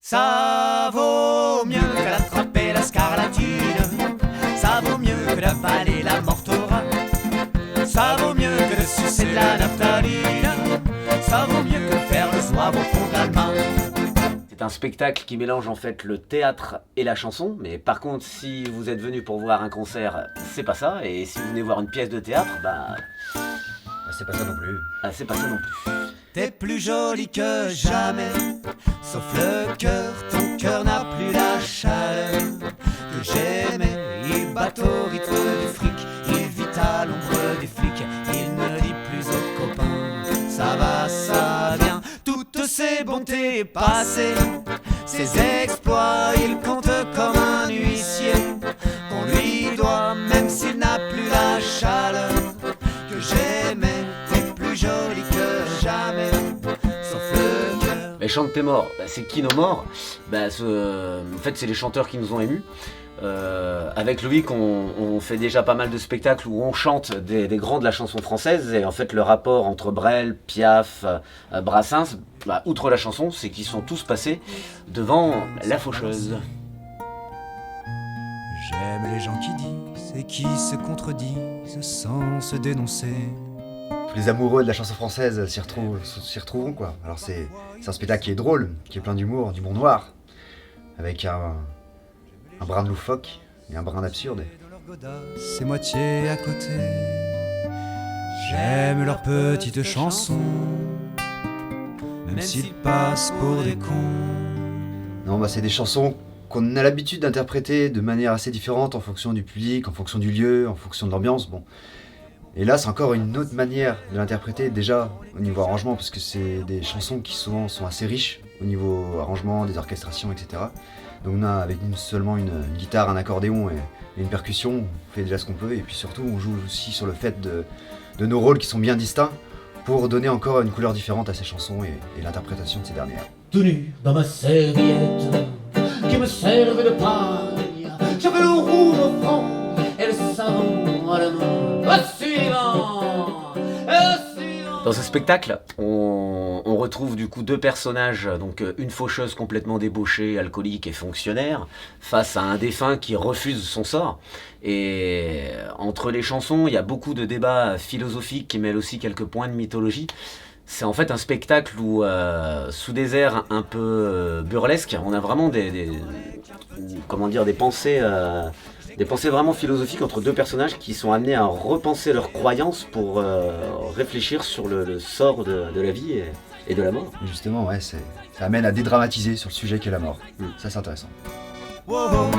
Ça vaut mieux que d'attraper la scarlatine, ça vaut mieux que d'avaler la mortora, ça vaut mieux que de sucer de la naphtaline, ça vaut mieux que de faire le zouave au fond de l'Allemagne. C'est un spectacle qui mélange en fait le théâtre et la chanson, mais par contre si vous êtes venu pour voir un concert, c'est pas ça, et si vous venez voir une pièce de théâtre, c'est pas ça non plus. c'est pas ça non plus. T'es plus jolie que jamais, sauf le cœur, ton cœur n'a plus la chaleur que j'aimais. Il bat au rythme du fric, il vit à l'ombre des flics, il ne dit plus aux copains, ça va, ça vient. Toutes ses bontés passées, ses exploits, il compte comme un huissier qu'on lui doit, même s'il n'a plus la chaleur que j'aimais. T'es plus jolie que jamais, sauf le cœur. Les Chante tes morts, c'est qui nos morts? En fait c'est les chanteurs qui nous ont émus. Avec Loïc on fait déjà pas mal de spectacles où on chante des grands de la chanson française, et en fait le rapport entre Brel, Piaf, Brassens, outre la chanson, c'est qu'ils sont tous passés devant la faucheuse. J'aime les gens qui disent et qui se contredisent sans se dénoncer. Tous les amoureux de la chanson française s'y retrouveront quoi. Alors c'est un spectacle qui est drôle, qui est plein d'humour noir, avec un brin de loufoque et un brin d'absurde. C'est moitié à côté. J'aime leurs petites chansons, même s'ils passent pour des cons. Non, c'est des chansons qu'on a l'habitude d'interpréter de manière assez différente en fonction du public, en fonction du lieu, en fonction de l'ambiance. Bon. Et là, c'est encore une autre manière de l'interpréter, déjà au niveau arrangement, parce que c'est des chansons qui souvent sont assez riches au niveau arrangement, des orchestrations, etc. Donc on a avec seulement une guitare, un accordéon et une percussion, on fait déjà ce qu'on peut, et puis surtout on joue aussi sur le fait de nos rôles qui sont bien distincts pour donner encore une couleur différente à ces chansons et l'interprétation de ces dernières. Tout nu dans ma serviette qui me servait de paille, j'avais le rouge au front et le savon à la main. Dans ce spectacle, on retrouve du coup deux personnages, donc une faucheuse complètement débauchée, alcoolique et fonctionnaire, face à un défunt qui refuse son sort. Et entre les chansons, il y a beaucoup de débats philosophiques qui mêlent aussi quelques points de mythologie. C'est en fait un spectacle où, sous des airs un peu burlesques, on a vraiment des pensées... Des pensées vraiment philosophiques entre deux personnages qui sont amenés à repenser leurs croyances pour réfléchir sur le sort de la vie et de la mort. Justement, ça amène à dédramatiser sur le sujet qu'est la mort. Ça, c'est intéressant. Wow, wow.